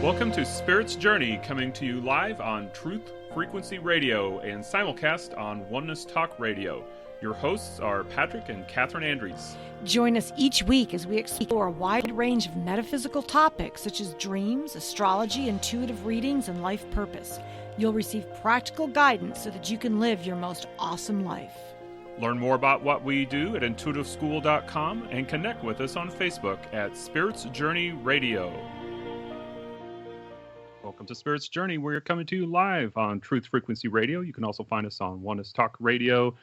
Welcome to Spirit's Journey, coming to you live on Truth Frequency Radio and simulcast on Oneness Talk Radio. Your hosts are Patrick and Kathryn Andries. Join us each week as we explore a wide range of metaphysical topics such as dreams, astrology, intuitive readings, and life purpose. You'll receive practical guidance so that you can live your most awesome life. Learn more about what we do at intuitiveschool.com and connect with us on Facebook at Spirit's Journey Radio. Welcome to Spirit's Journey. We're coming to you live on Truth Frequency Radio. You can also find us on Oneness Talk Radio,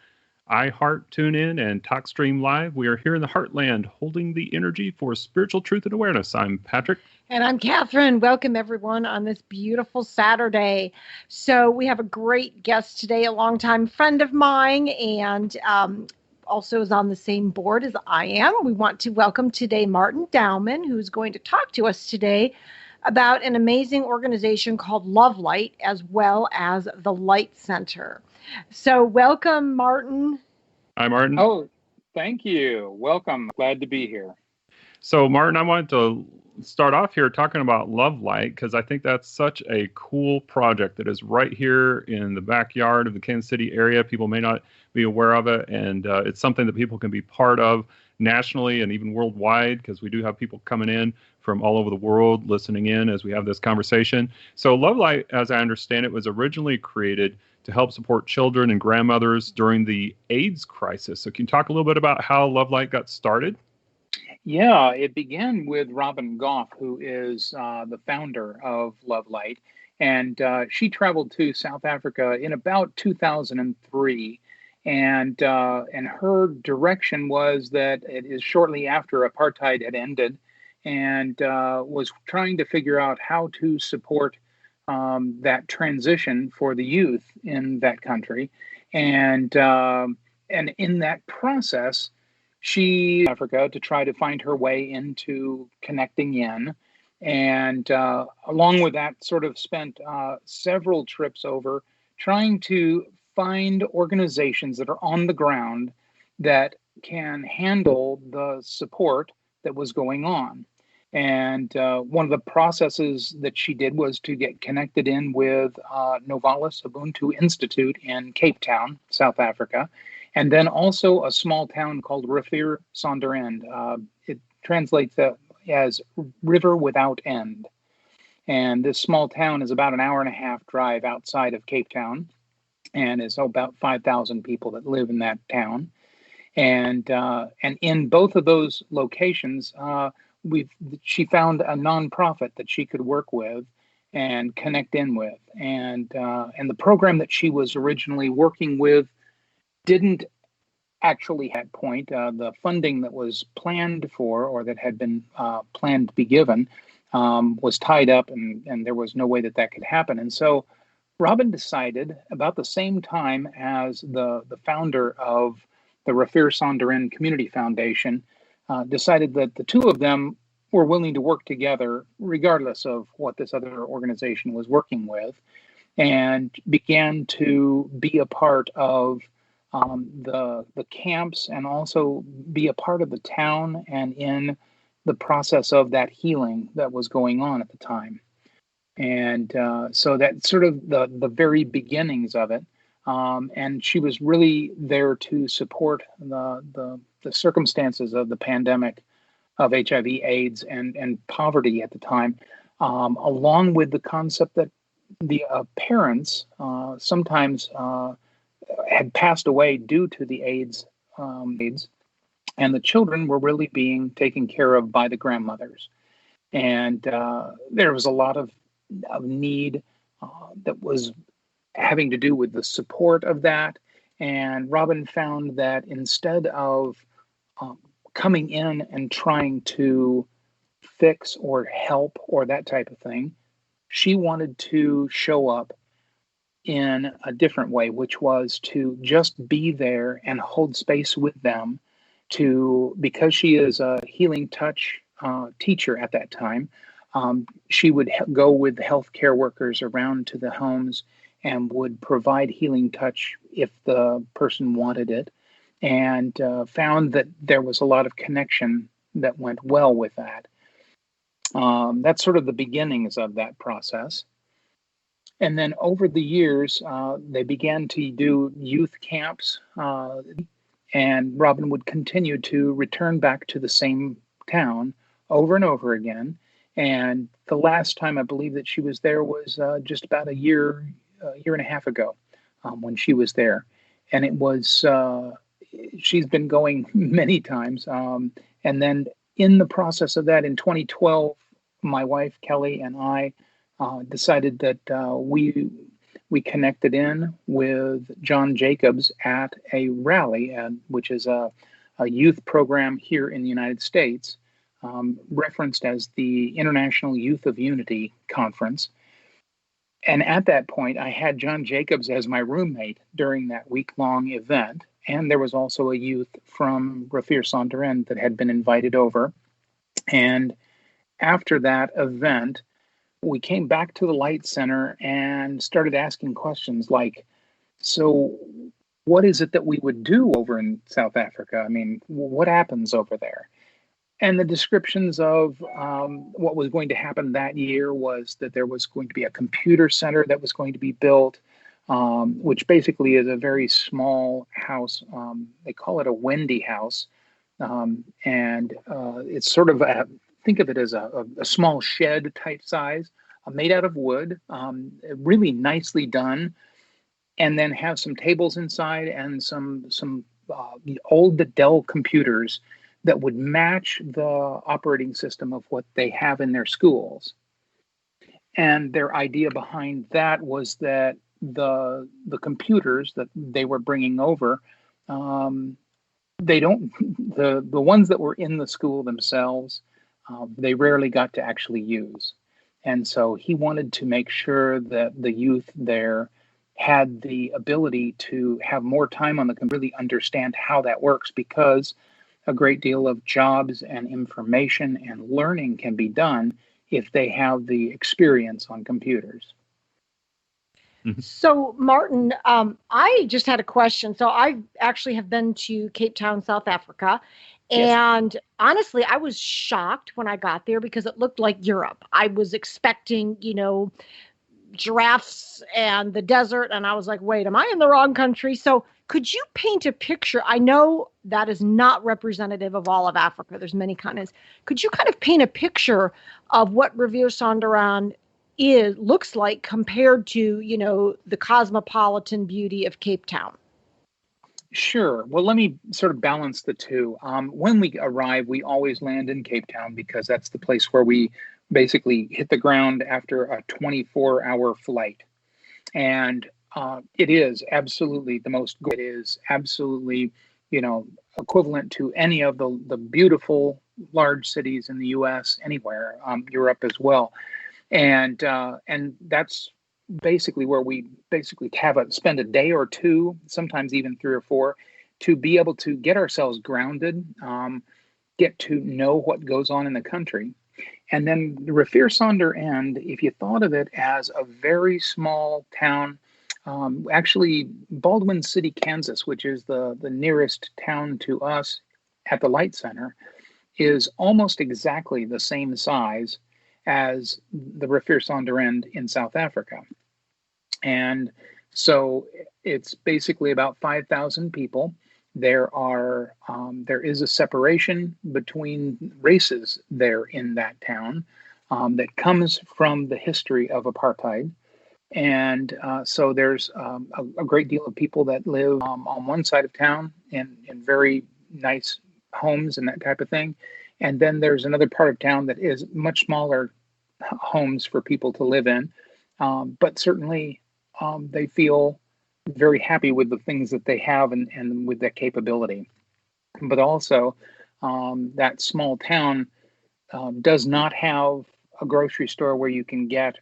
iHeart, TuneIn, and TalkStream Live. We are here in the Heartland, holding the energy for spiritual truth and awareness. I'm Patrick. And I'm Kathryn. Welcome, everyone, on this beautiful Saturday. So we have a great guest today, a longtime friend of mine, and also is on the same board as I am. We want to welcome today Martin Dowman, who's going to talk to us today about an amazing organization called LoveLight, as well as the Light Center. So welcome, Martin. Hi, Martin. Oh, thank you. Welcome. Glad to be here. So, Martin, I wanted to start off here talking about LoveLight because I think that's such a cool project that is right here in the backyard of the Kansas City area. People may not be aware of it, and it's something that people can be part of nationally and even worldwide, because we do have people coming in from all over the world listening in as we have this conversation. So LoveLight, as I understand it, was originally created to help support children and grandmothers during the AIDS crisis. So can you talk a little bit about how LoveLight got started? Yeah, it began with Robin Goff, who is the founder of LoveLight, and she traveled to South Africa in about 2003. And her direction was that it is shortly after apartheid had ended, and was trying to figure out how to support that transition for the youth in that country. And in that process, she Africa to try to find her way into connecting in. And along with that, sort of spent several trips over trying to find organizations that are on the ground that can handle the support that was going on. And one of the processes that she did was to get connected in with Novalis Ubuntu Institute in Cape Town, South Africa, and then also a small town called Rivier Sonder End. It translates as River Without End. And this small town is about an hour and a half drive outside of Cape Town, and it's about 5,000 people that live in that town. And in both of those locations, she found a nonprofit that she could work with and connect in with. And the program that she was originally working with didn't actually at point. The funding that was planned for, or that had been planned to be given, was tied up, and there was no way that could happen. And so Robin decided, about the same time as the founder of the Rivier Sonder End Community Foundation, decided that the two of them were willing to work together regardless of what this other organization was working with, and began to be a part of the camps, and also be a part of the town and in the process of that healing that was going on at the time. And so that's sort of the very beginnings of it. And she was really there to support the circumstances of the pandemic of HIV/AIDS and poverty at the time, along with the concept that the parents sometimes had passed away due to the AIDS, and the children were really being taken care of by the grandmothers. And there was a lot of need that was having to do with the support of that. And Robin found that instead of coming in and trying to fix or help or that type of thing, she wanted to show up in a different way, which was to just be there and hold space with them, because she is a healing touch teacher at that time. She would go with healthcare workers around to the homes and would provide healing touch if the person wanted it, and found that there was a lot of connection that went well with that. That's sort of the beginnings of that process. And then over the years, they began to do youth camps, and Robin would continue to return back to the same town over and over again. And the last time I believe that she was there was just about a year and a half ago, when she was there. And it was, she's been going many times. And then in the process of that, in 2012, my wife, Kelly, and I decided that we connected in with John Jacobs at a rally, which is a youth program here in the United States, referenced as the International Youth of Unity Conference. And at that point, I had John Jacobs as my roommate during that week-long event. And there was also a youth from Rafir Sonderen that had been invited over. And after that event, we came back to the Light Center and started asking questions like, so what is it that we would do over in South Africa? I mean, what happens over there? And the descriptions of what was going to happen that year was that there was going to be a computer center that was going to be built, which basically is a very small house. They call it a Wendy house. And it's sort of think of it as a small shed type size, made out of wood, really nicely done, and then have some tables inside and some old Dell computers that would match the operating system of what they have in their schools. And their idea behind that was that the computers that they were bringing over, the ones that were in the school themselves, they rarely got to actually use. And so he wanted to make sure that the youth there had the ability to have more time on the computer, really understand how that works, because a great deal of jobs and information and learning can be done if they have the experience on computers. So, Martin, I just had a question. So I actually have been to Cape Town, South Africa. And yes, honestly, I was shocked when I got there because it looked like Europe. I was expecting, giraffes and the desert. And I was like, wait, am I in the wrong country? So could you paint a picture? I know that is not representative of all of Africa. There's many continents. Could you kind of paint a picture of what Riviersonderend looks like compared to, the cosmopolitan beauty of Cape Town? Sure. Well, let me sort of balance the two. When we arrive, we always land in Cape Town because that's the place where we basically hit the ground after a 24-hour flight. And it is absolutely it is absolutely, equivalent to any of the beautiful large cities in the U.S., anywhere, Europe as well. And that's basically where we spend a day or two, sometimes even 3 or 4, to be able to get ourselves grounded, get to know what goes on in the country. And then Riviersonderend, if you thought of it as a very small town, actually Baldwin City, Kansas, which is the nearest town to us at the Light Center, is almost exactly the same size as the Riviersonderend in South Africa. And so it's basically about 5,000 people. There is a separation between races there in that town that comes from the history of apartheid. And so there's a great deal of people that live on one side of town in very nice homes and that type of thing. And then there's another part of town that is much smaller homes for people to live in. But certainly they feel very happy with the things that they have and with that capability. But also that small town does not have a grocery store where you can get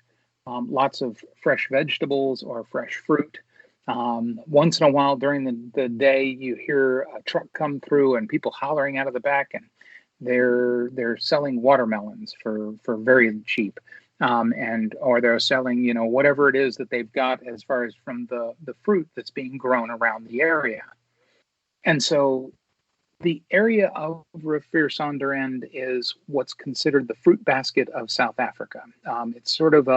lots of fresh vegetables or fresh fruit. Once in a while during the day, you hear a truck come through and people hollering out of the back, and they're selling watermelons for very cheap. Or they're selling, whatever it is that they've got as far as from the fruit that's being grown around the area. And so The area of Riviersonderend is what's considered the fruit basket of South Africa. It's sort of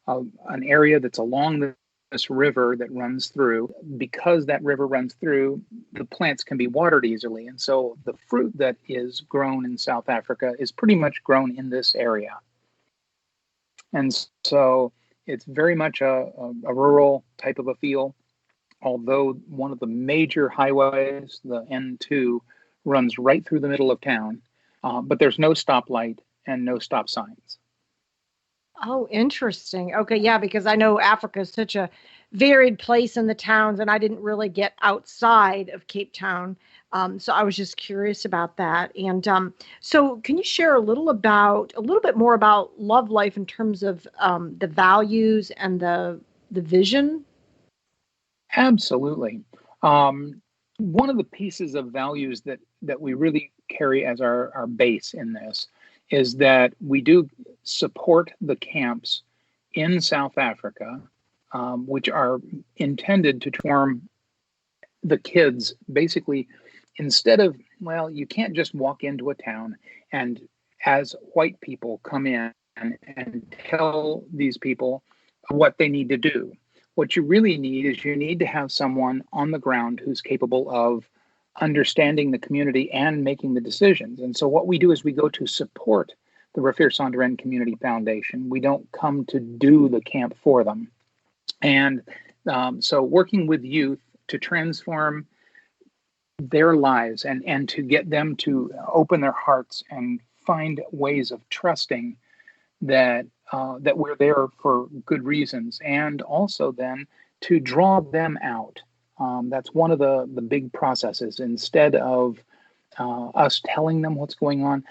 an area that's along this river that runs through. Because that river runs through, the plants can be watered easily. And so the fruit that is grown in South Africa is pretty much grown in this area. And so it's very much a rural type of a feel, although one of the major highways, the N2, runs right through the middle of town, but there's no stoplight and no stop signs. Oh, interesting. Okay, yeah, because I know Africa is such a varied place in the towns, and I didn't really get outside of Cape Town. So I was just curious about that. And so can you share a little bit more about Love Life in terms of the values and the vision? Absolutely. One of the pieces of values that we really carry as our base in this is that we do support the camps in South Africa, which are intended to transform the kids. Basically, instead of, well, you can't just walk into a town and as white people come in and tell these people what they need to do. What you really need is you need to have someone on the ground who's capable of understanding the community and making the decisions. And so what we do is we go to support the Riviersonderend Community Foundation. We don't come to do the camp for them. And so working with youth to transform their lives and to get them to open their hearts and find ways of trusting that that we're there for good reasons, and also then to draw them out. That's one of the big processes. Instead of us telling them what's going on,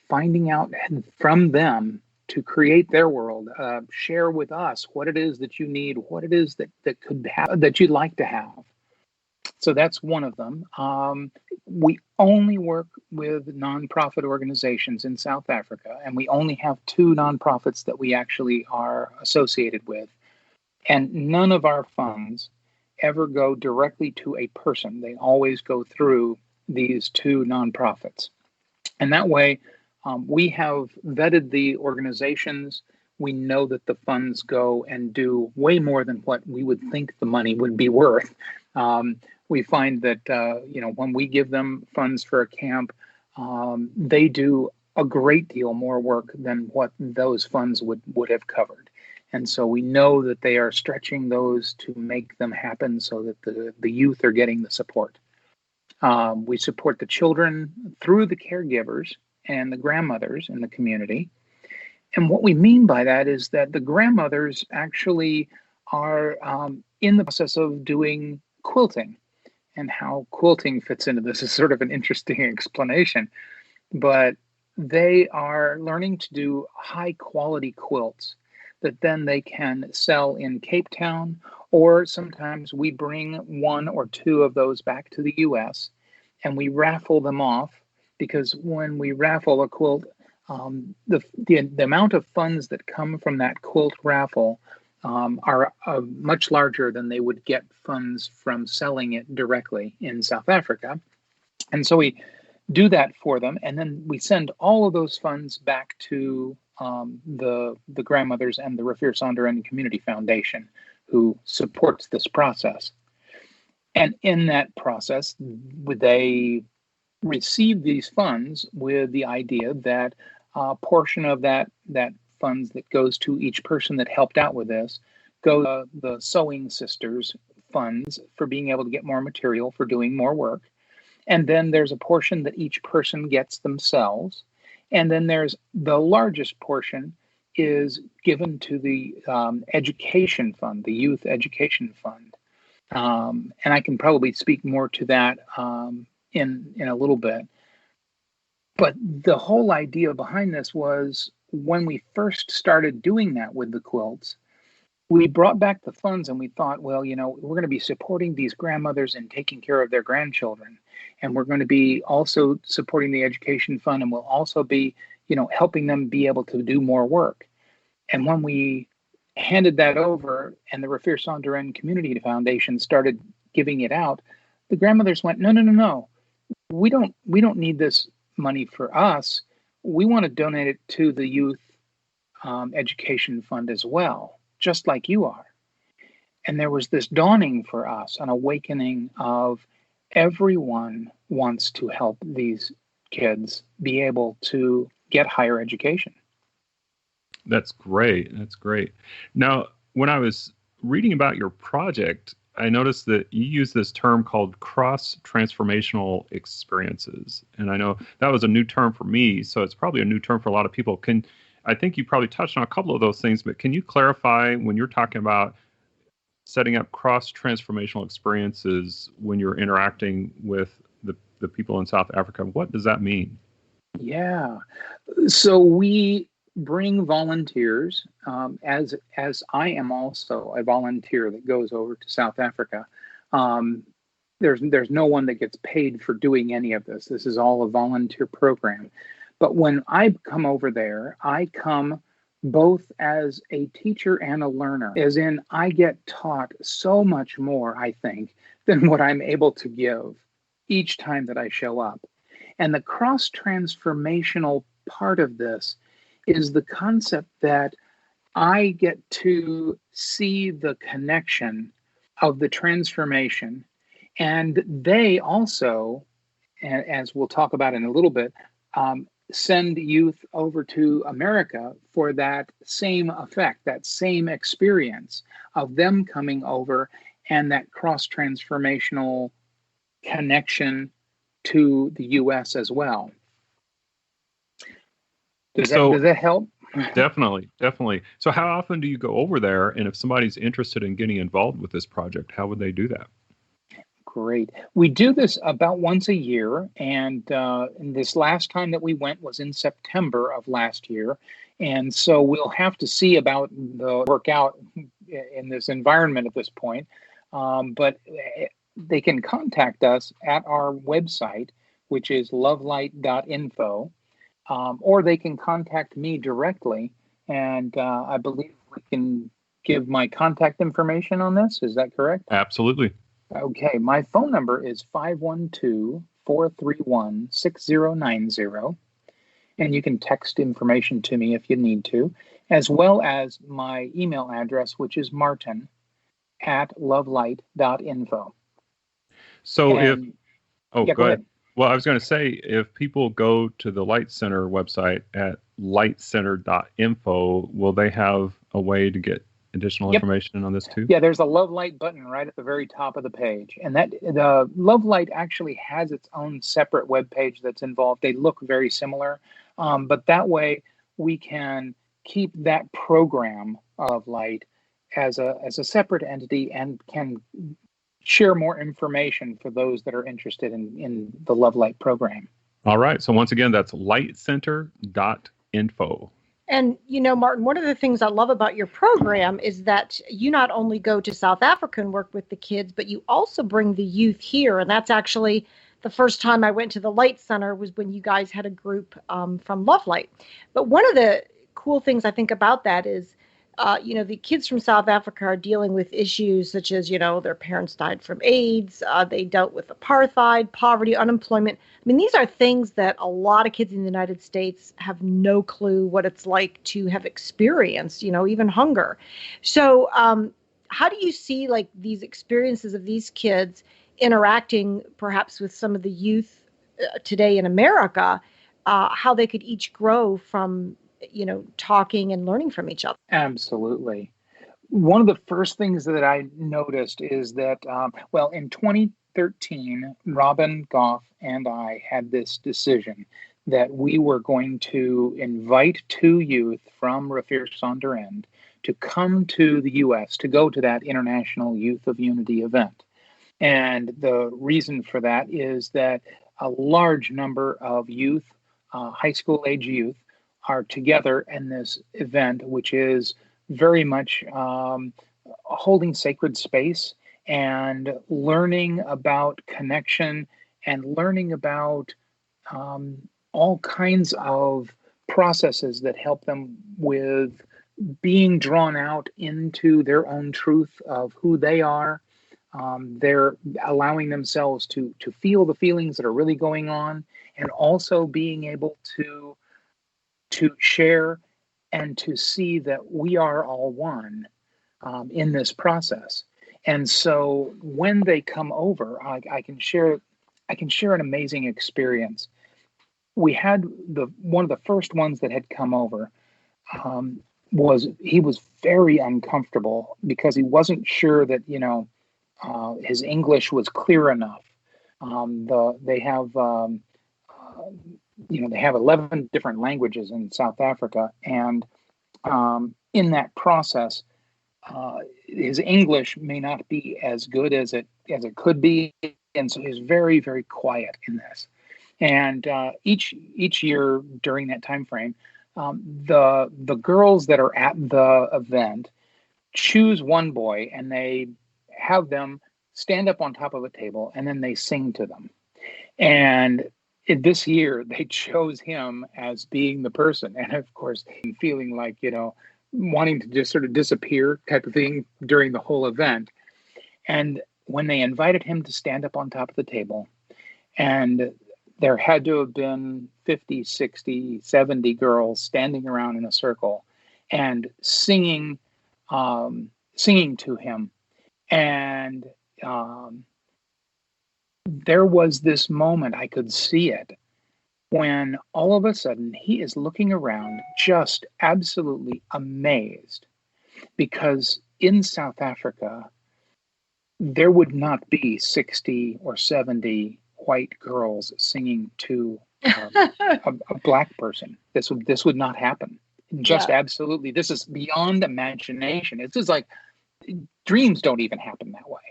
finding out from them to create their world, share with us what it is that you need, what it is that could have, that you'd like to have. So that's one of them. We only work with nonprofit organizations in South Africa, and we only have 2 nonprofits that we actually are associated with. And none of our funds ever go directly to a person. They always go through these 2 nonprofits. And that way, we have vetted the organizations. We know that the funds go and do way more than what we would think the money would be worth. We find that, when we give them funds for a camp, they do a great deal more work than what those funds would have covered. And so we know that they are stretching those to make them happen so that the youth are getting the support. We support the children through the caregivers and the grandmothers in the community. And what we mean by that is that the grandmothers actually are in the process of doing quilting. And how quilting fits into this is sort of an interesting explanation. But they are learning to do high quality quilts that then they can sell in Cape Town, or sometimes we bring 1 or 2 of those back to the US and we raffle them off, because when we raffle a quilt, the amount of funds that come from that quilt raffle are much larger than they would get funds from selling it directly in South Africa. And so we do that for them, and then we send all of those funds back to the grandmothers and the Riviersonderend Community Foundation, who supports this process. And in that process, they receive these funds with the idea that a portion of that funds that goes to each person that helped out with this go to the Sewing Sisters funds for being able to get more material for doing more work. And then there's a portion that each person gets themselves. And then there's the largest portion is given to the education fund, the youth education fund. And I can probably speak more to that in a little bit. But the whole idea behind this was, when we first started doing that with the quilts, we brought back the funds and we thought, well, we're going to be supporting these grandmothers and taking care of their grandchildren. And we're going to be also supporting the education fund, and we'll also be, helping them be able to do more work. And when we handed that over and the Riviersonderend Community Foundation started giving it out, the grandmothers went, no. we don't need this money for us. We want to donate it to the youth education fund as well, just like you are. And there was this dawning for us, an awakening of everyone wants to help these kids be able to get higher education. That's great. That's great. Now, when I was reading about your project, I noticed that you use this term called cross-transformational experiences. And I know that was a new term for me, so it's probably a new term for a lot of people. I think you probably touched on a couple of those things, but can you clarify when you're talking about setting up cross-transformational experiences when you're interacting with the people in South Africa, what does that mean? Yeah. So we bring volunteers, as I am also a volunteer that goes over to South Africa. There's no one that gets paid for doing any of this. This is all a volunteer program. But when I come over there, I come both as a teacher and a learner, as in I get taught so much more, I think, than what I'm able to give each time that I show up. And the cross-transformational part of this is the concept that I get to see the connection of the transformation. And they also, as we'll talk about in a little bit, send youth over to America for that same effect, that same experience of them coming over and that cross-transformational connection to the U.S. as well. Does that help? Definitely. So how often do you go over there? And if somebody's interested in getting involved with this project, how would they do that? Great. We do this about once a year. And this last time that we went was in September of last year. And so we'll have to see about the workout in this environment at this point. But they can contact us at our website, which is LoveLight.info. Or they can contact me directly, and I believe we can give my contact information on this. Is that correct? Absolutely. Okay, my phone number is 512-431-6090, and you can text information to me if you need to, as well as my email address, which is martin@lovelight.info. So go ahead. Well, I was going to say, if people go to the Light Center website at LightCenter.info, will they have a way to get additional information on this too? Yeah, there's a LoveLight button right at the very top of the page. And that the LoveLight actually has its own separate web page that's involved. They look very similar, but that way we can keep that program of Light as a separate entity and can share more information for those that are interested in the LoveLight program. All right. So once again, that's LightCenter.info. And, Martin, one of the things I love about your program is that you not only go to South Africa and work with the kids, but you also bring the youth here. And that's actually the first time I went to the Light Center was when you guys had a group from LoveLight. But one of the cool things I think about that is, the kids from South Africa are dealing with issues such as, their parents died from AIDS. They dealt with apartheid, poverty, unemployment. I mean, these are things that a lot of kids in the United States have no clue what it's like to have experienced, even hunger. So how do you see these experiences of these kids interacting perhaps with some of the youth today in America, how they could each grow from talking and learning from each other? Absolutely. One of the first things that I noticed is that, in 2013, Robin Goff and I had this decision that we were going to invite 2 youth from Riviersonderend to come to the U.S. to go to that International Youth of Unity event. And the reason for that is that a large number of youth, high school age youth, are together in this event, which is very much holding sacred space and learning about connection and learning about all kinds of processes that help them with being drawn out into their own truth of who they are, They're allowing themselves to feel the feelings that are really going on, and also being able to share and to see that we are all one in this process. And so when they come over, I can share an amazing experience. We had one of the first ones that had come over. He was very uncomfortable because he wasn't sure that his English was clear enough. They have they have 11 different languages in South Africa, and in that process, his English may not be as good as it could be, and so he's very, very quiet in this. And each year during that time frame, the girls that are at the event choose one boy, and they have them stand up on top of a table, and then they sing to them. And this year, they chose him as being the person, and of course, feeling like wanting to just sort of disappear type of thing during the whole event. And when they invited him to stand up on top of the table, and there had to have been 50, 60, 70 girls standing around in a circle and singing to him. And there was this moment, I could see it, when all of a sudden he is looking around just absolutely amazed, because in South Africa, there would not be 60 or 70 white girls singing to a black person. This would not happen. Just absolutely. This is beyond imagination. It's just like dreams don't even happen that way.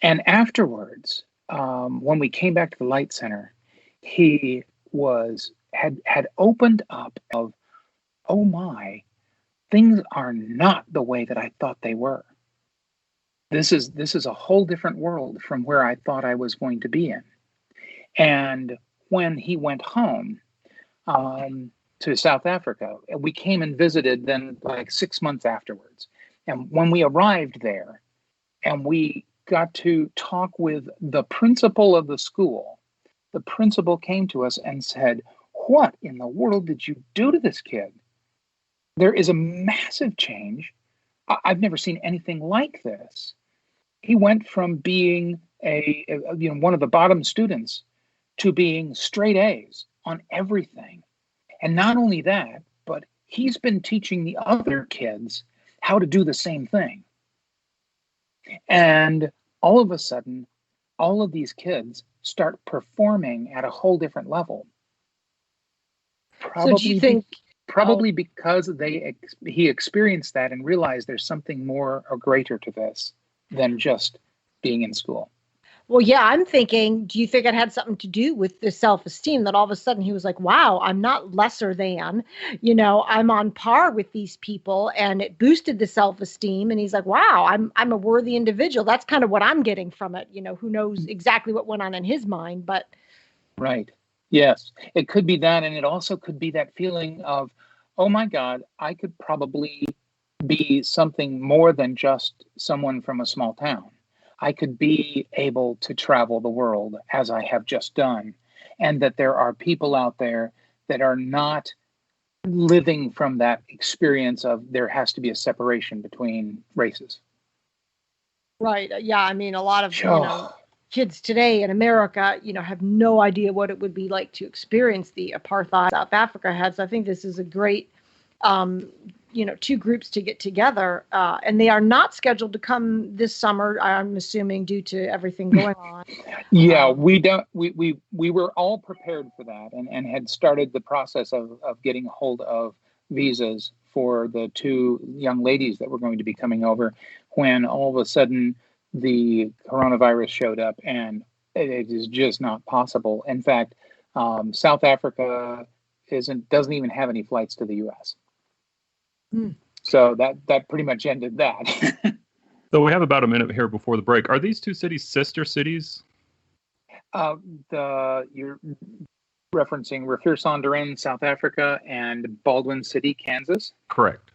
And afterwards, when we came back to the Light Center, he had opened up of, oh my, things are not the way that I thought they were. This is a whole different world from where I thought I was going to be in. And when he went home to South Africa, we came and visited then like 6 months afterwards. And when we arrived there and we got to talk with the principal of the school, the principal came to us and said, "What in the world did you do to this kid? There is a massive change. I've never seen anything like this." He went from being one of the bottom students to being straight A's on everything. And not only that, but he's been teaching the other kids how to do the same thing. And all of a sudden, all of these kids start performing at a whole different level. So do you think probably because he experienced that and realized there's something more or greater to this than just being in school? Well, yeah, I'm thinking, do you think it had something to do with the self-esteem, that all of a sudden he was like, wow, I'm not lesser than, I'm on par with these people, and it boosted the self-esteem. And he's like, wow, I'm a worthy individual. That's kind of what I'm getting from it. Who knows exactly what went on in his mind, but. Right. Yes, it could be that. And it also could be that feeling of, oh my God, I could probably be something more than just someone from a small town. I could be able to travel the world as I have just done, and that there are people out there that are not living from that experience of there has to be a separation between races. Right. Yeah. I mean, a lot of kids today in America, have no idea what it would be like to experience the apartheid South Africa had. So I think this is a great two groups to get together, and they are not scheduled to come this summer, I'm assuming, due to everything going on. Yeah, we were all prepared for that, and had started the process of getting a hold of visas for the two young ladies that were going to be coming over, when all of a sudden the coronavirus showed up, and it is just not possible. In fact, South Africa doesn't even have any flights to the U.S. So that pretty much ended that. So we have about a minute here before the break. Are these two cities sister cities? You're referencing Riviersonderend, South Africa, and Baldwin City, Kansas? Correct.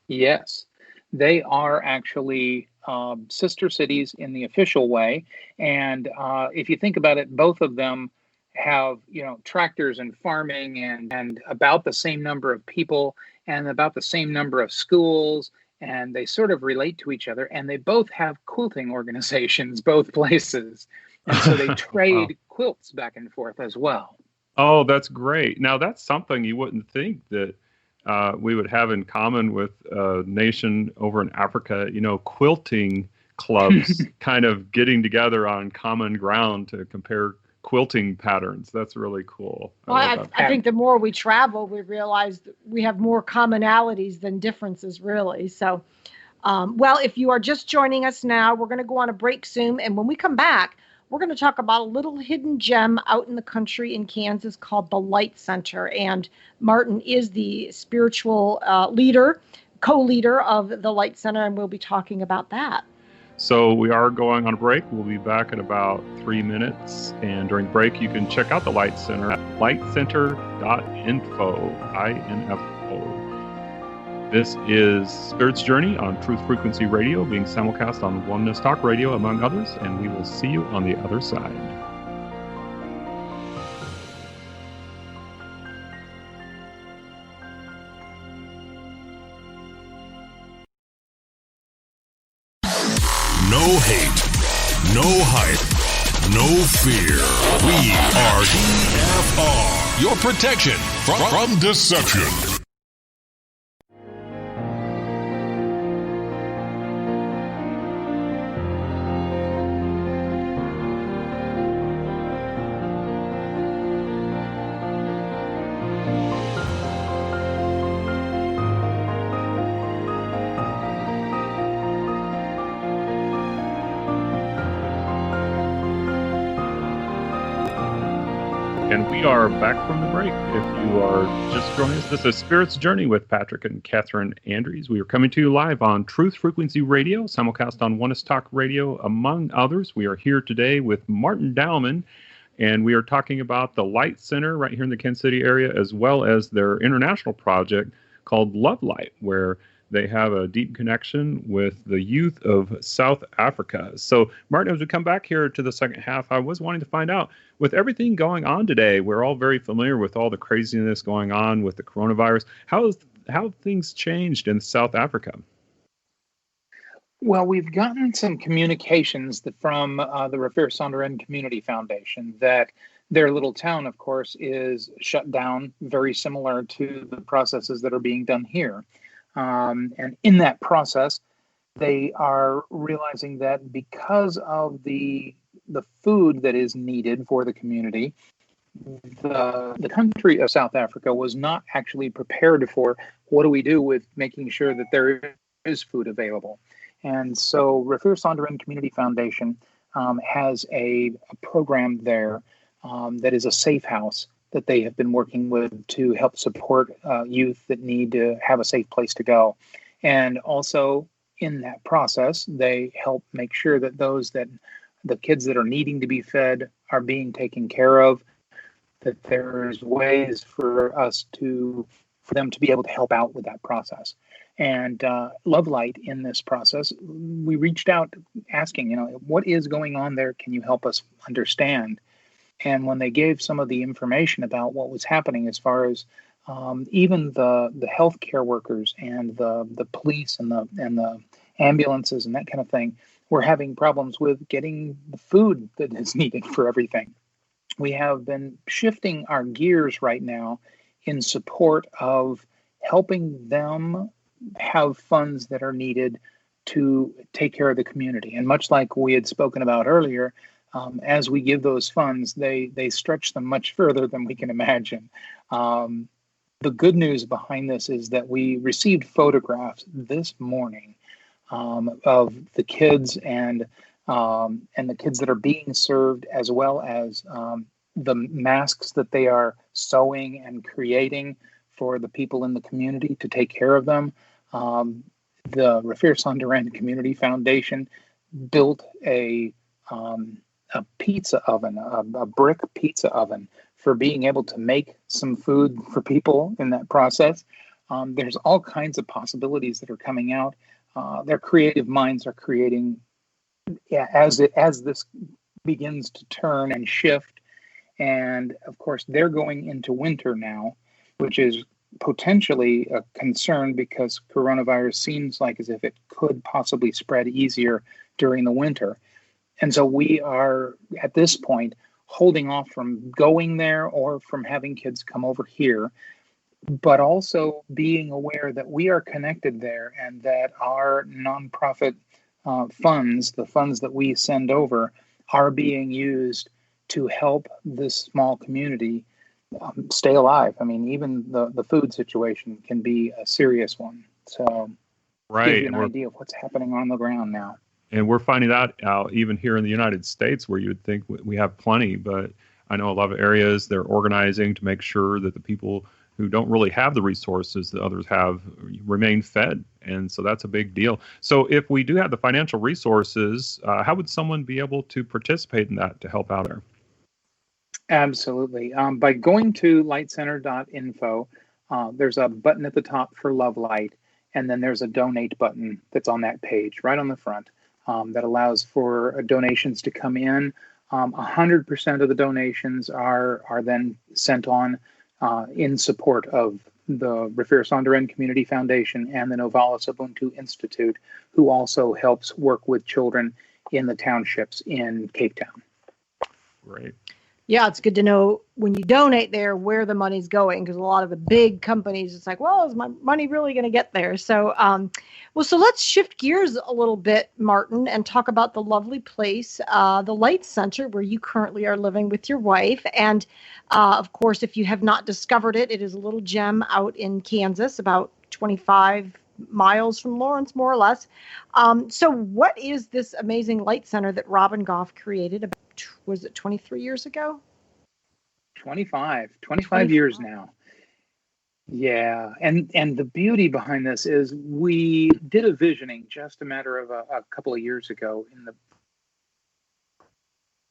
Yes. They are actually sister cities in the official way. And if you think about it, both of them have, tractors and farming and about the same number of people and about the same number of schools. And they sort of relate to each other. And they both have quilting organizations, both places. And so they trade quilts back and forth as well. Oh, that's great. Now, that's something you wouldn't think that we would have in common with a nation over in Africa, quilting clubs kind of getting together on common ground to compare quilting patterns. That's really cool. Well, I think the more we travel, we realize that we have more commonalities than differences, really. So, well, if you are just joining us now, we're going to go on a break soon. And when we come back, we're going to talk about a little hidden gem out in the country in Kansas called the Light Center. And Martin is the spiritual co-leader of the Light Center, and we'll be talking about that. So we are going on a break. We'll be back in about 3 minutes. And during break, you can check out the Light Center at LightCenter.info, INFO. This is Spirit's Journey on Truth Frequency Radio, being simulcast on Oneness Talk Radio, among others. And we will see you on the other side. No hate, no hype, no fear. We are DFR, your protection from deception. And we are back from the break. If you are just joining us, this is Spirit's Journey with Patrick and Kathryn Andries. We are coming to you live on Truth Frequency Radio, simulcast on Oneness Talk Radio, among others. We are here today with Martin Dowman, and we are talking about the Light Center right here in the Kansas City area, as well as their international project called LoveLight, where they have a deep connection with the youth of South Africa. So, Martin, as we come back here to the second half, I was wanting to find out, with everything going on today, we're all very familiar with all the craziness going on with the coronavirus. How have things changed in South Africa? Well, we've gotten some communications from the Rafir Sonderen Community Foundation that their little town, of course, is shut down, very similar to the processes that are being done here. And in that process, they are realizing that because of the food that is needed for the community, the country of South Africa was not actually prepared for what do we do with making sure that there is food available. And so Rafir Sonderen Community Foundation has a program there that is a safe house that they have been working with to help support youth that need to have a safe place to go. And also in that process, they help make sure that the kids that are needing to be fed are being taken care of, that there's ways for them to be able to help out with that process. And LoveLight, in this process, we reached out asking, what is going on there? Can you help us understand? And when they gave some of the information about what was happening, as far as even the healthcare workers and the police and the ambulances and that kind of thing, were having problems with getting the food that is needed for everything. We have been shifting our gears right now in support of helping them have funds that are needed to take care of the community. And much like we had spoken about earlier, as we give those funds, they stretch them much further than we can imagine. The good news behind this is that we received photographs this morning of the kids and the kids that are being served, as well as the masks that they are sewing and creating for the people in the community to take care of them. The Rafir Sonderen Community Foundation built a pizza oven, a brick pizza oven, for being able to make some food for people in that process. There's all kinds of possibilities that are coming out. their creative minds are creating, as this begins to turn and shift. And of course, they're going into winter now, which is potentially a concern because coronavirus seems like as if it could possibly spread easier during the winter. And so we are, at this point, holding off from going there or from having kids come over here, but also being aware that we are connected there and that our nonprofit funds, the funds that we send over, are being used to help this small community stay alive. I mean, even the food situation can be a serious one. So, right, give you an idea of what's happening on the ground now. And we're finding that out even here in the United States, where you would think we have plenty, but I know a lot of areas they're organizing to make sure that the people who don't really have the resources that others have remain fed. And so that's a big deal. So if we do have the financial resources, how would someone be able to participate in that to help out there? Absolutely. By going to LightCenter.info, there's a button at the top for LoveLight, and then there's a donate button that's on that page right on the front that allows for donations to come in. 100% of the donations are then sent on in support of the Rafir Sonderen Community Foundation and the Novalis Ubuntu Institute, who also helps work with children in the townships in Cape Town. Great. Yeah, it's good to know when you donate there where the money's going, because a lot of the big companies, it's like, well, is my money really going to get there? So, so let's shift gears a little bit, Martin, and talk about the lovely place, the Light Center, where you currently are living with your wife. And of course, if you have not discovered it, it is a little gem out in Kansas, about 25 miles from Lawrence, more or less. So what is this amazing Light Center that Robin Goff created about, was it 23 years ago? 25 years now. Yeah. And the beauty behind this is we did a visioning just a matter of a couple of years ago in the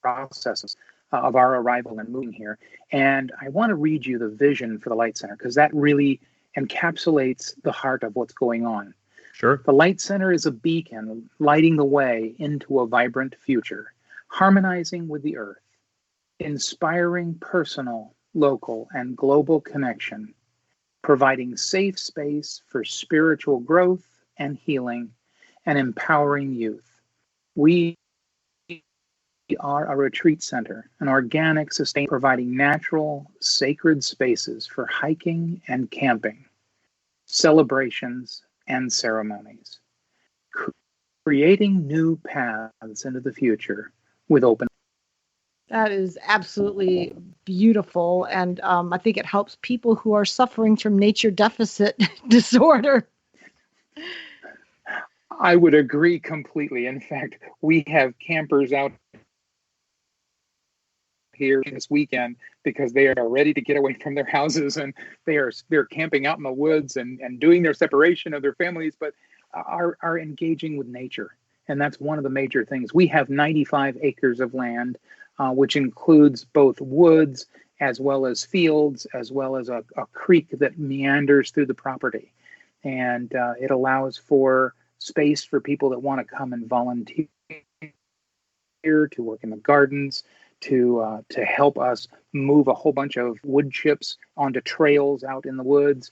processes of our arrival and moving here. And I want to read you the vision for the Light Center, because that really encapsulates the heart of what's going on. Sure. The Light Center is a beacon lighting the way into a vibrant future, harmonizing with the earth, inspiring personal, local, and global connection, providing safe space for spiritual growth and healing, and empowering youth. We are a retreat center, an organic, sustainable, providing natural, sacred spaces for hiking and camping, celebrations and ceremonies, creating new paths into the future with open. That is absolutely beautiful. And I think it helps people who are suffering from nature deficit disorder. I would agree completely. In fact, we have campers out here this weekend because they are ready to get away from their houses, and they're camping out in the woods and doing their separation of their families, but are engaging with nature. And that's one of the major things. We have 95 acres of land, which includes both woods as well as fields, as well as a creek that meanders through the property. And it allows for space for people that want to come and volunteer to work in the gardens, to help us move a whole bunch of wood chips onto trails out in the woods.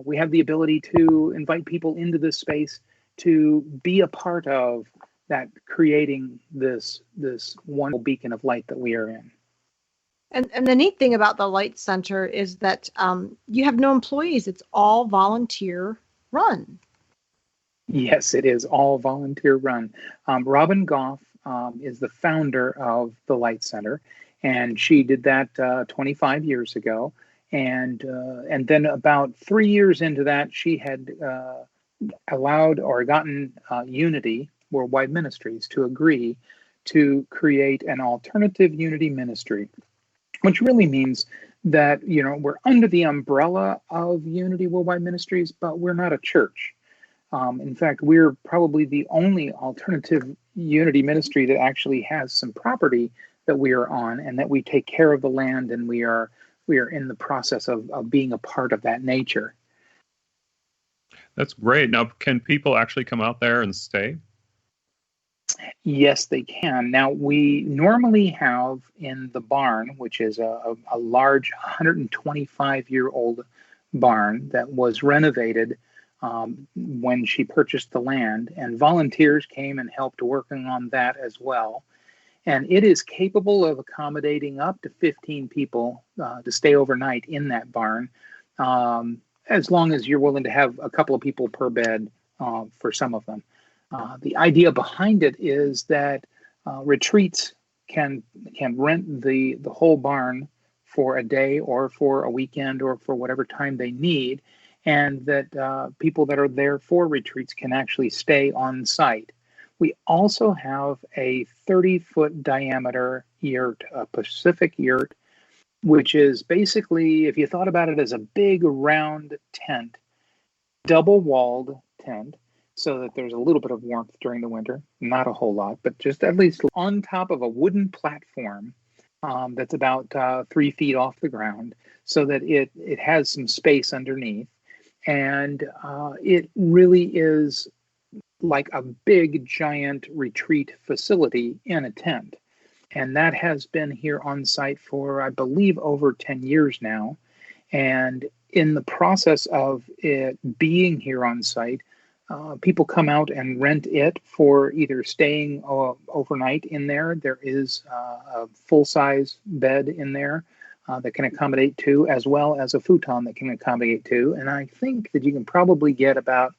We have the ability to invite people into this space to be a part of that, creating this wonderful beacon of light that we are in. And the neat thing about the Light Center is that you have no employees. It's all volunteer run. Yes, it is all volunteer run. Robin Goff is the founder of the Light Center, and she did that 25 years ago. And then about 3 years into that, she had allowed or gotten Unity Worldwide Ministries to agree to create an alternative unity ministry, which really means that, we're under the umbrella of Unity Worldwide Ministries, but we're not a church. In fact, we're probably the only alternative unity ministry that actually has some property that we are on, and that we take care of the land, and we are in the process of being a part of that nature. That's great. Now, can people actually come out there and stay? Yes, they can. Now, we normally have in the barn, which is a large 125-year-old barn that was renovated when she purchased the land, and volunteers came and helped working on that as well. And it is capable of accommodating up to 15 people to stay overnight in that barn, as long as you're willing to have a couple of people per bed for some of them. The idea behind it is that retreats can rent the whole barn for a day or for a weekend or for whatever time they need, and that people that are there for retreats can actually stay on site. We also have a 30-foot diameter yurt, a Pacific yurt, which is basically, if you thought about it as a big round tent, double-walled tent, so that there's a little bit of warmth during the winter, not a whole lot, but just at least on top of a wooden platform that's about 3 feet off the ground, so that it has some space underneath. And it really is like a big, giant retreat facility in a tent. And that has been here on site for, I believe, over 10 years now. And in the process of it being here on site, people come out and rent it for either staying overnight in there. There is a full-size bed in there that can accommodate two, as well as a futon that can accommodate two. And I think that you can probably get about,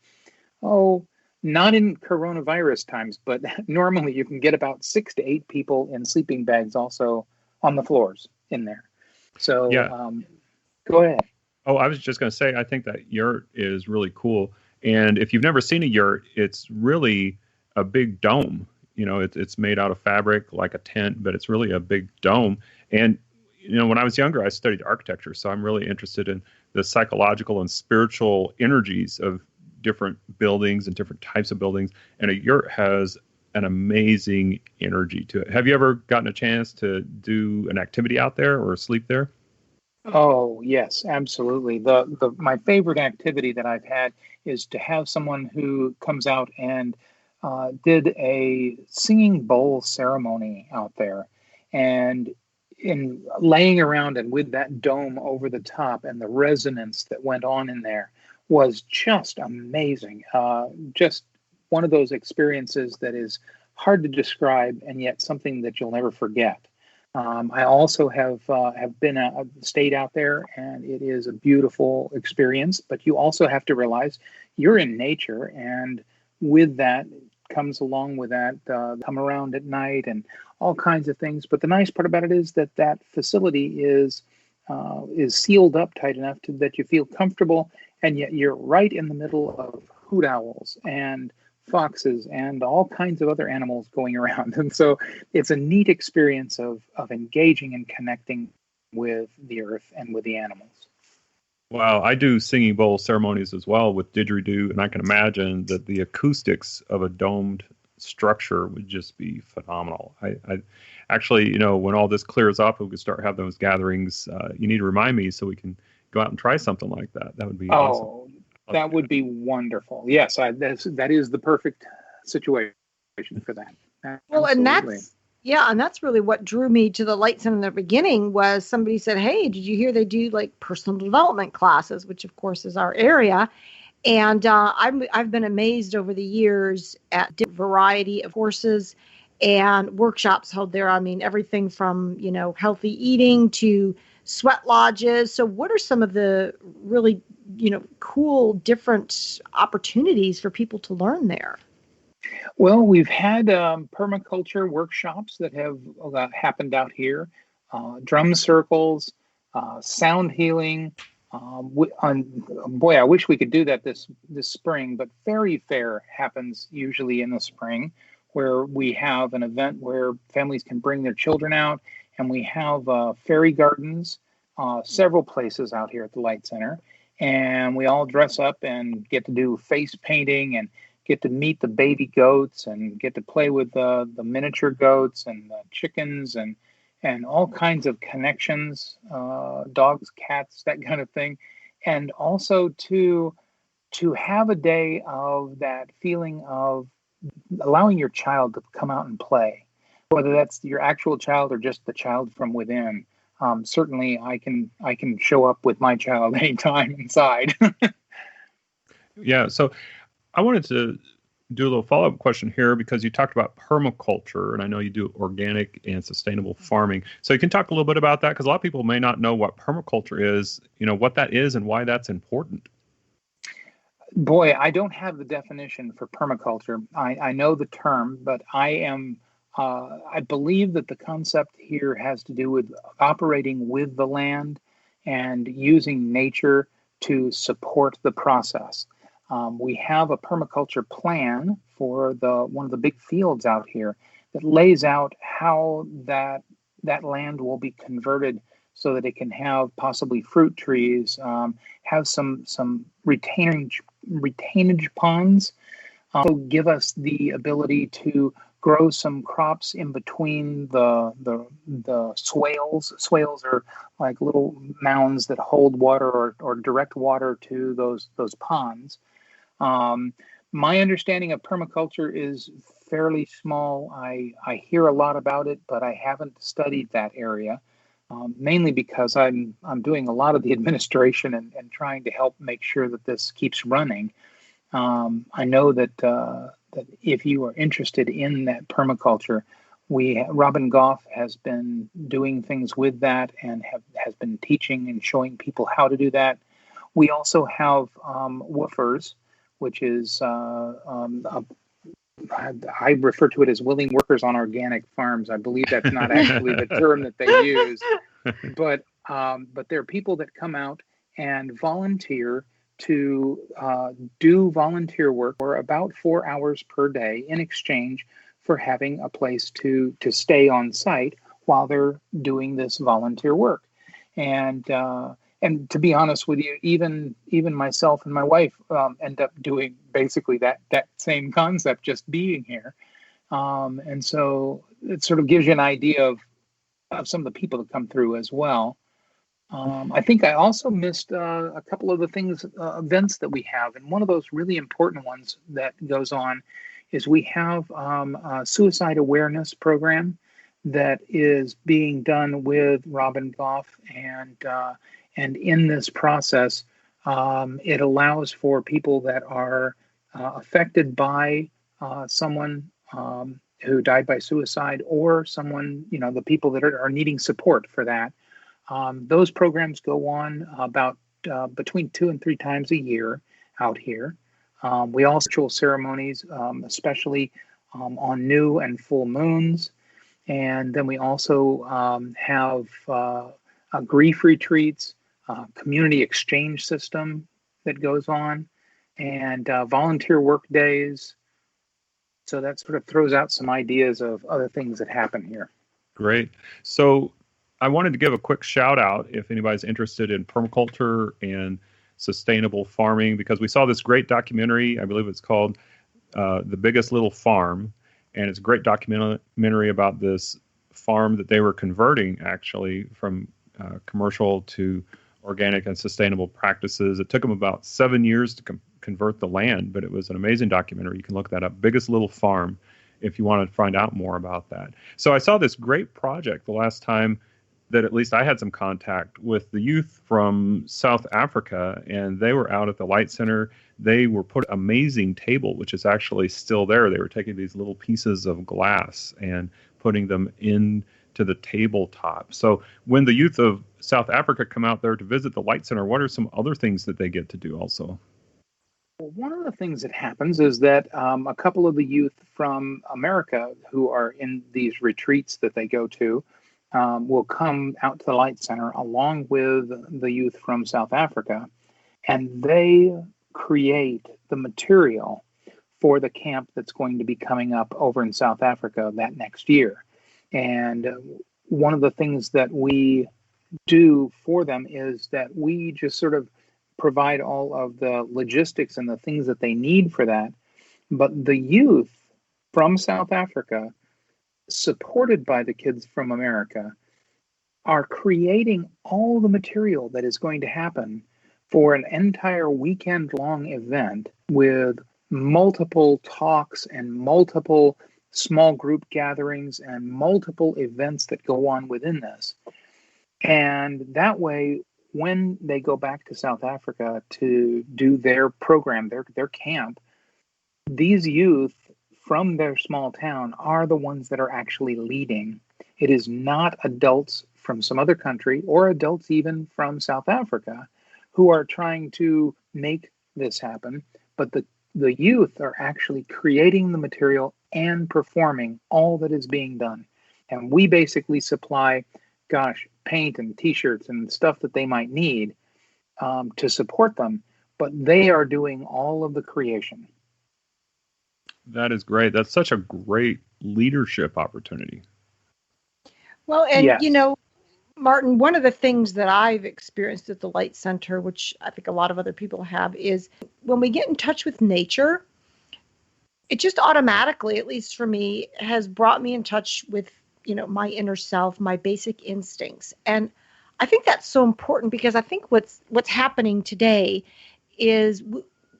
not in coronavirus times, but normally you can get about 6 to 8 people in sleeping bags also on the floors in there. So Yeah. Go ahead. Oh, I was just going to say, I think that yurt is really cool. And if you've never seen a yurt, it's really a big dome. You know, it's made out of fabric like a tent, but it's really a big dome. And, you know, when I was younger, I studied architecture. So I'm really interested in the psychological and spiritual energies of different buildings and different types of buildings. And a yurt has an amazing energy to it. Have you ever gotten a chance to do an activity out there or sleep there? Oh, yes, absolutely. My favorite activity that I've had is to have someone who comes out and did a singing bowl ceremony out there. And in laying around and with that dome over the top and the resonance that went on in there was just amazing. Just one of those experiences that is hard to describe and yet something that you'll never forget. I also have stayed out there, and it is a beautiful experience. But you also have to realize you're in nature, and with that comes along with that come around at night and all kinds of things. But the nice part about it is that facility is sealed up tight enough that you feel comfortable, and yet you're right in the middle of hoot owls and foxes and all kinds of other animals going around. And so it's a neat experience of engaging and connecting with the earth and with the animals. Wow, I do singing bowl ceremonies as well with didgeridoo, and I can imagine that the acoustics of a domed structure would just be phenomenal. I actually, you know, when all this clears up, we can start having those gatherings. You need to remind me so we can go out and try something like that. That would be awesome. That would be wonderful. Yes, that is the perfect situation for that. Well, Absolutely. and that's really what drew me to the Light Center in the beginning. Was somebody said, "Hey, did you hear they do like personal development classes?" Which, of course, is our area. And I've been amazed over the years at different variety of courses and workshops held there. I mean, everything from, you know, healthy eating to sweat lodges. So what are some of the really, you know, cool different opportunities for people to learn there? Well, we've had permaculture workshops that have happened out here, drum circles, sound healing. Boy, I wish we could do that this spring, but Fairy Fair happens usually in the spring, where we have an event where families can bring their children out, and we have fairy gardens, several places out here at the Light Center, and we all dress up and get to do face painting and get to meet the baby goats and get to play with the miniature goats and the chickens and all kinds of connections, dogs, cats, that kind of thing. And also to to have a day of that feeling of allowing your child to come out and play, whether that's your actual child or just the child from within. Certainly, I can show up with my child anytime inside. Yeah. So I wanted to do a little follow-up question here because you talked about permaculture, and I know you do organic and sustainable farming. So you can talk a little bit about that because a lot of people may not know what permaculture is, what that is and why that's important. Boy, I don't have the definition for permaculture. I know the term, but I believe that the concept here has to do with operating with the land and using nature to support the process. We have a permaculture plan for one of the big fields out here that lays out how that land will be converted so that it can have possibly fruit trees, have some retainage ponds, give us the ability to grow some crops in between the swales. Swales are like little mounds that hold water or direct water to those ponds. My understanding of permaculture is fairly small. I hear a lot about it, but I haven't studied that area, mainly because I'm doing a lot of the administration and trying to help make sure that this keeps running. I know that if you are interested in that permaculture, Robin Goff has been doing things with that and has been teaching and showing people how to do that. We also have woofers, which is I refer to it as willing workers on organic farms. I believe that's not actually the term that they use, but there are people that come out and volunteer to do volunteer work for about 4 hours per day in exchange for having a place to stay on site while they're doing this volunteer work. And to be honest with you, even myself and my wife end up doing basically that same concept, just being here. And so it sort of gives you an idea of some of the people that come through as well. I think I also missed a couple of the events that we have. And one of those really important ones that goes on is we have a suicide awareness program that is being done with Robin Goff. And in this process, it allows for people that are affected by someone who died by suicide or someone, the people that are needing support for that. Those programs go on about between 2 and 3 times a year out here. We also ritual ceremonies, especially on new and full moons. And then we also have grief retreats, community exchange system that goes on, and volunteer work days. So that sort of throws out some ideas of other things that happen here. Great. So I wanted to give a quick shout out if anybody's interested in permaculture and sustainable farming, because we saw this great documentary, I believe it's called The Biggest Little Farm, and it's a great documentary about this farm that they were converting actually from commercial to organic and sustainable practices. It took them about 7 years to convert the land, but it was an amazing documentary. You can look that up, Biggest Little Farm, if you want to find out more about that. So I saw this great project the last time that at least I had some contact with the youth from South Africa, and they were out at the Light Center. They were put an amazing table, which is actually still there. They were taking these little pieces of glass and putting them into the tabletop. So when the youth of South Africa come out there to visit the Light Center, what are some other things that they get to do also? Well, one of the things that happens is that a couple of the youth from America who are in these retreats that they go to will come out to the Light Center along with the youth from South Africa, and they create the material for the camp that's going to be coming up over in South Africa that next year. And one of the things that we do for them is that we just sort of provide all of the logistics and the things that they need for that. But the youth from South Africa, supported by the kids from America, are creating all the material that is going to happen for an entire weekend-long event with multiple talks and multiple small group gatherings and multiple events that go on within this. And that way, when they go back to South Africa to do their program, their camp, these youth from their small town are the ones that are actually leading. It is not adults from some other country or adults even from South Africa who are trying to make this happen, but the youth are actually creating the material and performing all that is being done. And we basically supply, paint and t-shirts and stuff that they might need to support them, but they are doing all of the creation. That is great. That's such a great leadership opportunity. Well, and Yes. you know, Martin, one of the things that I've experienced at the Light Center, which I think a lot of other people have, is when we get in touch with nature, it just automatically, at least for me, has brought me in touch with, you know, my inner self, my basic instincts. And I think that's so important because I think what's happening today is,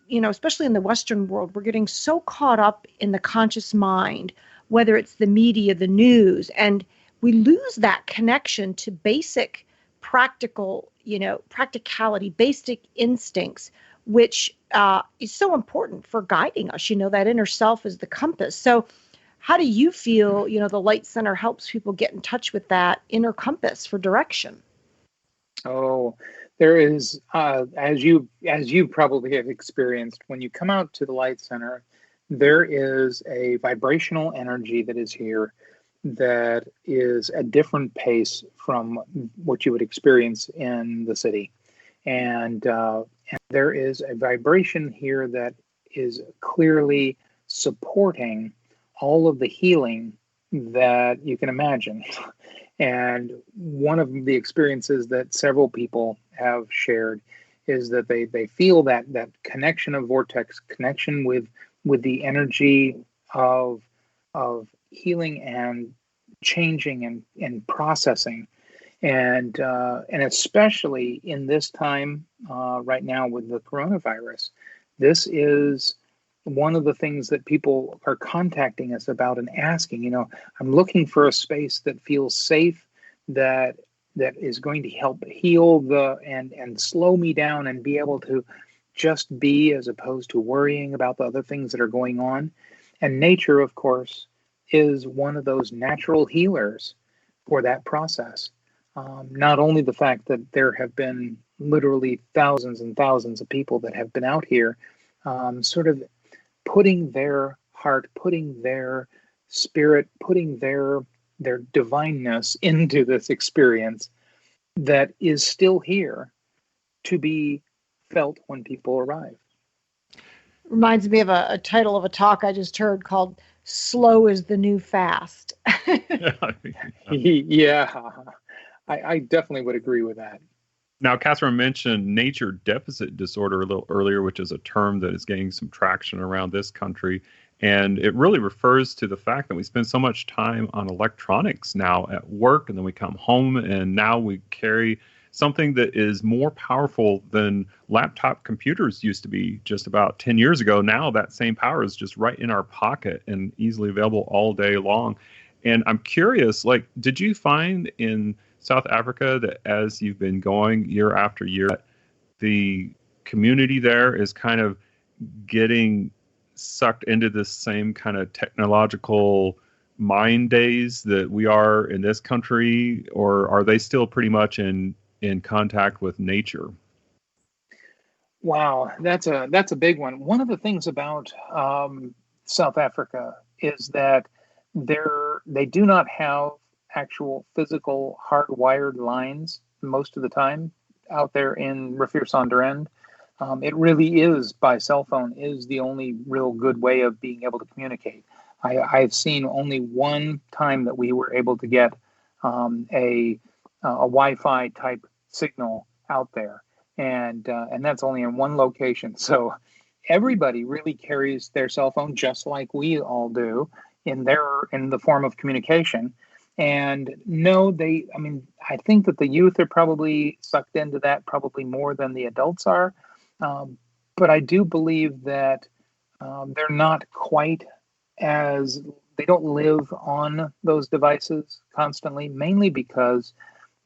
you know, especially in the Western world, we're getting so caught up in the conscious mind, whether it's the media, the news, and we lose that connection to basic practical, you know, practicality, basic instincts, which is so important for guiding us. You know, that inner self is the compass. So how do you feel, you know, the Light Center helps people get in touch with that inner compass for direction? Oh, there is, as you probably have experienced, when you come out to the Light Center, there is a vibrational energy that is here that is a different pace from what you would experience in the city. And there is a vibration here that is clearly supporting all of the healing that you can imagine. And one of the experiences that several people have shared is that they feel that connection of vortex, connection with the energy of healing and changing and processing, and especially in this time right now with the coronavirus, this is one of the things that people are contacting us about and asking. You know, I'm looking for a space that feels safe, that is going to help heal and slow me down and be able to just be, as opposed to worrying about the other things that are going on. And nature, of course, is one of those natural healers for that process. Not only the fact that there have been literally thousands and thousands of people that have been out here sort of putting their heart, putting their spirit, putting their divineness into this experience that is still here to be felt when people arrive. Reminds me of a title of a talk I just heard called "Slow is the New Fast." Yeah, I definitely would agree with that. Now, Kathryn mentioned nature deficit disorder a little earlier, which is a term that is gaining some traction around this country. And it really refers to the fact that we spend so much time on electronics now at work, and then we come home, and now we carry something that is more powerful than laptop computers used to be just about 10 years ago. Now that same power is just right in our pocket and easily available all day long. And I'm curious, like, did you find in South Africa that as you've been going year after year, the community there is kind of getting sucked into this same kind of technological mind days that we are in this country, or are they still pretty much in contact with nature? Wow, that's a big one. One of the things about South Africa is that they do not have actual physical hardwired lines most of the time out there in Riviersonderend. It really is by cell phone is the only real good way of being able to communicate. I've seen only one time that we were able to get a Wi-Fi type signal out there, and that's only in one location. So everybody really carries their cell phone just like we all do in the form of communication. And no, I think that the youth are probably sucked into that probably more than the adults are. But I do believe that they're not quite they don't live on those devices constantly, mainly because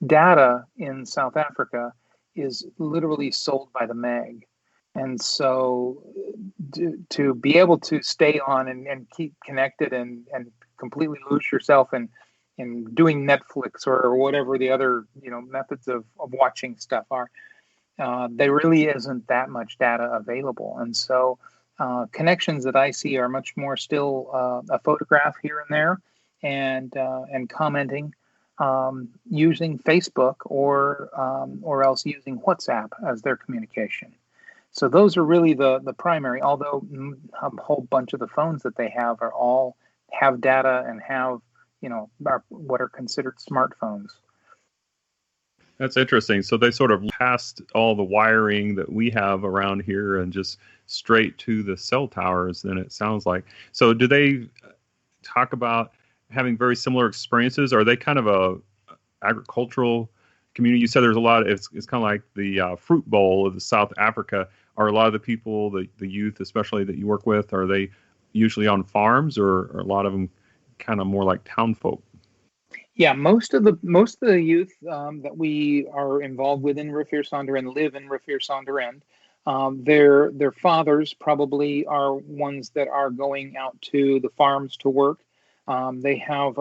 data in South Africa is literally sold by the meg. And so to be able to stay on and keep connected and completely lose yourself in doing Netflix or whatever the other methods of watching stuff are, there really isn't that much data available. And so connections that I see are much more still a photograph here and there and commenting using Facebook or else using WhatsApp as their communication. So those are really the primary, although a whole bunch of the phones that they have have data and have, what are considered smartphones. That's interesting. So they sort of passed all the wiring that we have around here and just straight to the cell towers, then it sounds like. So do they talk about having very similar experiences? Are they kind of a agricultural community? You said there's a lot, it's kind of like the fruit bowl of the South Africa. Are a lot of the people, the youth especially that you work with, are they usually on farms or are a lot of them kind of more like town folk? Yeah, most of the youth that we are involved with in Riviersonderend live in Riviersonderend. Their fathers probably are ones that are going out to the farms to work. They have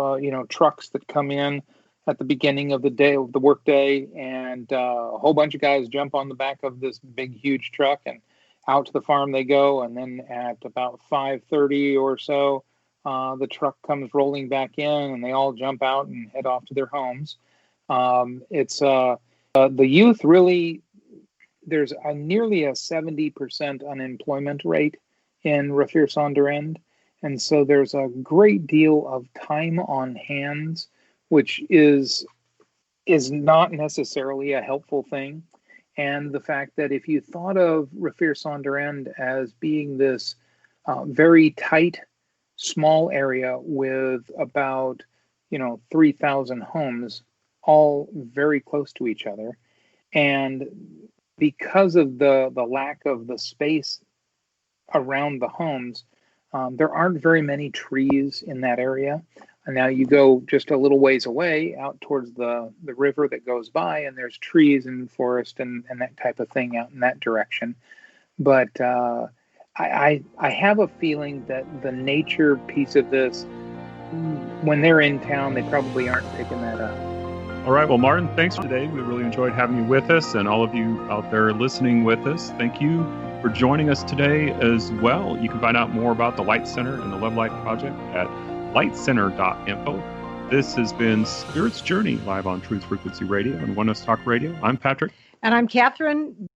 trucks that come in at the beginning of the day, of the work day, and a whole bunch of guys jump on the back of this big, huge truck and out to the farm they go. And then at about 5:30 or so, the truck comes rolling back in, and they all jump out and head off to their homes. It's the youth really. There's nearly a 70% unemployment rate in Riviersonderend, and so there's a great deal of time on hands, which is not necessarily a helpful thing. And the fact that if you thought of Riviersonderend as being this very tight, small area with about 3,000 homes, all very close to each other, and because of the lack of the space around the homes, there aren't very many trees in that area. And now you go just a little ways away out towards the river that goes by, and there's trees and forest and that type of thing out in that direction. But I have a feeling that the nature piece of this, when they're in town, they probably aren't picking that up. All right. Well, Martin, thanks for today. We really enjoyed having you with us, and all of you out there listening with us, thank you for joining us today as well. You can find out more about the Light Center and the LoveLight project at LightCenter.info. This has been Spirit's Journey, live on Truth Frequency Radio and Oneness Talk Radio. I'm Patrick. And I'm Kathryn.